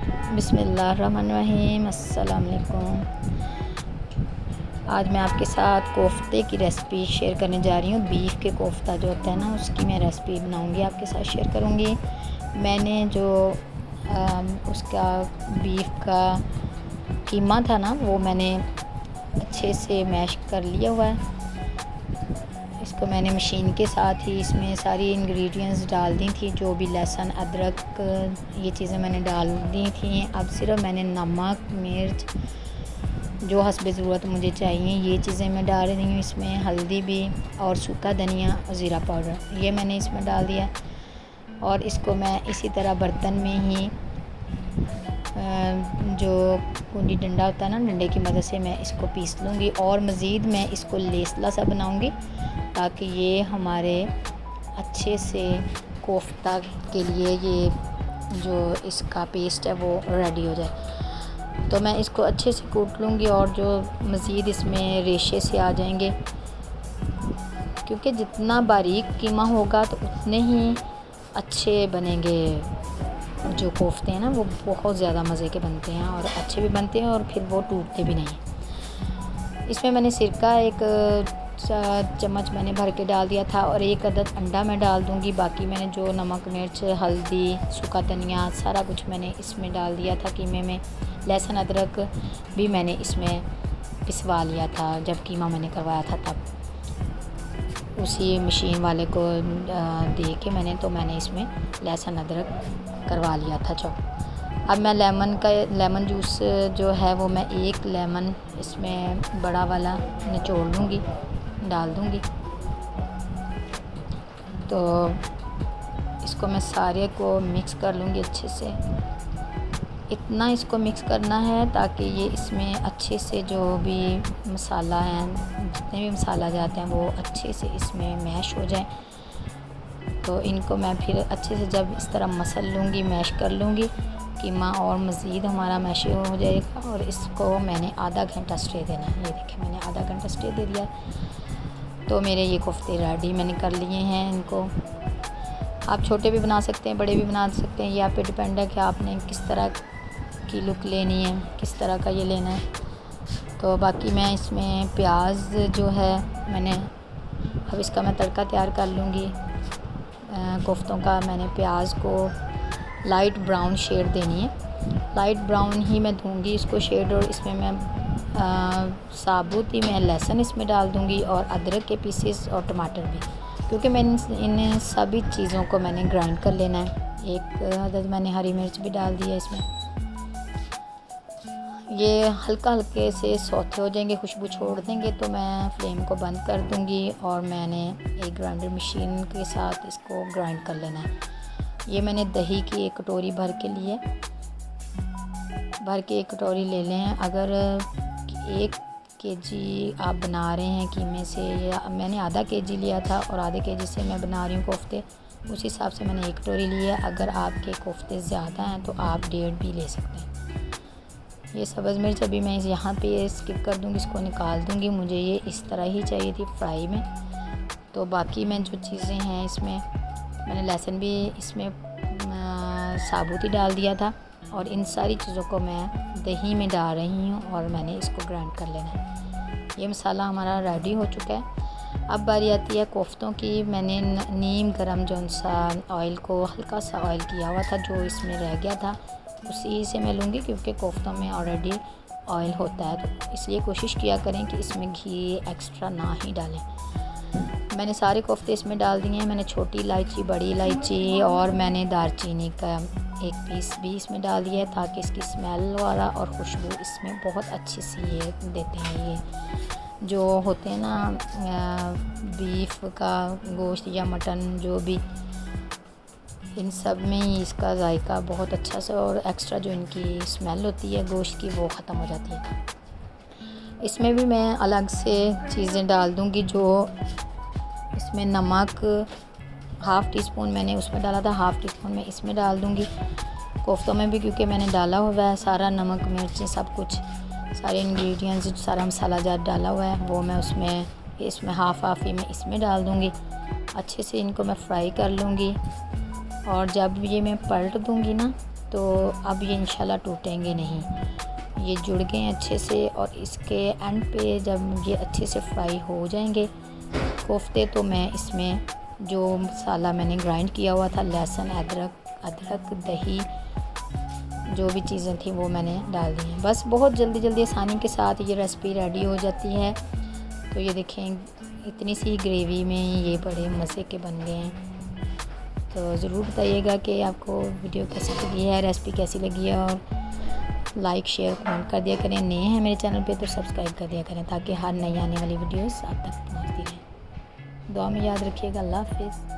बिस्मिल्लाहिर्रहमानिर्रहीम, अस्सलाम वालेकुम। आज मैं आपके साथ कोफ्ते की रेसिपी शेयर करने जा रही हूँ। बीफ के कोफ्ता जो होता है ना, उसकी मैं रेसिपी बनाऊँगी, आपके साथ शेयर करूँगी। मैंने जो उसका बीफ का कीमा था ना, वो मैंने अच्छे से मैश कर लिया हुआ है। इसको मैंने मशीन के साथ ही इसमें सारी इंग्रेडिएंट्स डाल दी थी, जो भी लहसुन अदरक ये चीज़ें मैंने डाल दी थी। अब सिर्फ मैंने नमक मिर्च जो हस्बे ज़रूरत मुझे चाहिए ये चीज़ें मैं डाल रही हूँ इसमें, हल्दी भी और सूखा धनिया और ज़ीरा पाउडर ये मैंने इसमें डाल दिया। और इसको मैं इसी तरह बर्तन में ही जो कुंडी डंडा होता है ना, डंडे की मदद से मैं इसको पीस लूँगी। और मज़ीद मैं इसको लेसला सा बनाऊँगी ताकि ये हमारे अच्छे से कोफ्ता के लिए ये जो इसका पेस्ट है वो रेडी हो जाए। तो मैं इसको अच्छे से कूट लूँगी और जो मज़ीद इसमें रेशे से आ जाएंगे, क्योंकि जितना बारीक कीमा होगा तो उतने ही अच्छे बनेंगे। जो कोफ्ते हैं ना वो बहुत ज़्यादा मज़े के बनते हैं और अच्छे भी बनते हैं और फिर वो टूटते भी नहीं। इसमें मैंने सिरका एक चम्मच मैंने भर के डाल दिया था और एक अदद अंडा मैं डाल दूँगी। बाकी मैंने जो नमक मिर्च हल्दी सूखा धनिया सारा कुछ मैंने इसमें डाल दिया था कीमे में। लहसुन अदरक भी मैंने इसमें पिसवा लिया था जब कीमा मैंने करवाया था, तब उसी मशीन वाले को दे के मैंने इसमें लहसुन अदरक करवा लिया था चॉप। अब मैं लेमन जूस जो है वो मैं एक लेमन इसमें बड़ा वाला निचोड़ लूँगी, डाल दूँगी। तो इसको मैं सारे को मिक्स कर लूँगी अच्छे से। इतना इसको मिक्स करना है ताकि ये इसमें अच्छे से जो भी मसाला है, जितने भी मसाला जाते हैं वो अच्छे से इसमें मैश हो जाए। तो इनको मैं फिर अच्छे से जब इस तरह मसल लूँगी, मैश कर लूँगी कीमा, और मज़ीद हमारा मैश हो जाएगा। और इसको मैंने आधा घंटा स्टे देना है। ये देखिए मैंने आधा घंटा स्टे दे दिया। तो मेरे ये कोफ्ते रेडी मैंने कर लिए हैं। इनको आप छोटे भी बना सकते हैं, बड़े भी बना सकते हैं, ये आप पे डिपेंड है कि आपने किस तरह की लुक लेनी है, किस तरह का ये लेना है। तो बाकी मैं इसमें प्याज जो है मैंने अब इसका मैं तड़का तैयार कर लूँगी। कोफ्तों का मैंने प्याज को लाइट ब्राउन शेड देनी है, लाइट ब्राउन ही मैं दूँगी इसको शेड। और इसमें मैं साबुत ही मैं लहसुन इसमें डाल दूँगी और अदरक के पीसेस और टमाटर भी, क्योंकि मैंने इन सभी चीज़ों को मैंने ग्राइंड कर लेना है। एक अदद मैंने हरी मिर्च भी डाल दिया इसमें। ये हल्के से सौते हो जाएंगे, खुशबू छोड़ देंगे तो मैं फ्लेम को बंद कर दूंगी और मैंने एक ग्राइंडर मशीन के साथ इसको ग्राइंड कर लेना है। ये मैंने दही की एक कटोरी भर के एक कटोरी ले लें। अगर 1 केजी आप बना रहे हैं कीमे से, या मैंने आधा केजी लिया था और आधे केजी से मैं बना रही हूँ कोफ्ते, उस हिसाब से मैंने 1 कटोरी लिया। अगर आपके कोफ्ते ज़्यादा हैं तो आप 1.5 भी ले सकते हैं। ये सब्ज़ मिर्च अभी मैं यहाँ पे स्किप कर दूँगी, इसको निकाल दूँगी। मुझे ये इस तरह ही चाहिए थी फ्राई में। तो बाकी मैं जो चीज़ें हैं इसमें मैंने लहसुन भी इसमें साबुत ही डाल दिया था और इन सारी चीज़ों को मैं दही में डाल रही हूँ और मैंने इसको ग्राइंड कर लेना है। ये मसाला हमारा रेडी हो चुका है। अब बारी आती है कोफ्तों की। मैंने नीम गरम जो सा ऑयल को हल्का सा ऑयल किया हुआ था, जो इसमें रह गया था उसी से मैं लूँगी, क्योंकि कोफ्तों में ऑलरेडी ऑयल होता है। तो इसलिए कोशिश किया करें कि इसमें घी एक्स्ट्रा ना ही डालें। मैंने सारे कोफ्ते इसमें डाल दिए हैं। मैंने छोटी इलायची, बड़ी इलायची और मैंने दालचीनी का एक पीस भी इसमें डाल दिया है, ताकि इसकी स्मेल वाला और खुशबू इसमें बहुत अच्छी सी ये देते हैं। ये जो होते हैं ना बीफ का गोश्त या मटन, जो भी, इन सब में ही इसका जायका बहुत अच्छा सा और एक्स्ट्रा जो इनकी स्मेल होती है गोश्त की वो ख़त्म हो जाती है। इसमें भी मैं अलग से चीज़ें डाल दूँगी। जो इसमें नमक हाफ़ टी स्पून मैंने उसमें डाला था, हाफ़ टी स्पून मैं इसमें डाल दूँगी कोफ्तों में भी, क्योंकि मैंने डाला हुआ है सारा नमक मिर्च सब कुछ, सारे इंग्रेडिएंट्स सारा मसाला जार डाला हुआ है, वो मैं इसमें हाफ़ ही मैं इसमें डाल दूँगी। अच्छे से इनको मैं फ्राई कर लूँगी और जब ये मैं पलट दूँगी ना तो अब ये इंशाल्लाह टूटेंगे नहीं। ये जुड़ गए हैं अच्छे से, और इसके एंड पे जब ये अच्छे से फ्राई हो जाएंगे कोफ्ते, तो मैं इसमें जो मसाला मैंने ग्राइंड किया हुआ था, लहसुन, अदरक, दही, जो भी चीज़ें थी वो मैंने डाल दी हैं। बस बहुत जल्दी आसानी के साथ ये रेसिपी रेडी हो जाती है। तो ये देखें, इतनी सी ग्रेवी में ये बड़े मज़े के बन गए हैं। तो ज़रूर बताइएगा कि आपको वीडियो कैसी लगी है, रेसिपी कैसी लगी है, और लाइक, शेयर, कमेंट कर दिया करें। नए हैं मेरे चैनल पे तो सब्सक्राइब कर दिया करें, ताकि हर नई आने वाली वीडियोस आप तक पहुंचती रहें। दुआ में याद रखिएगा। अल्लाह हाफ़िज़।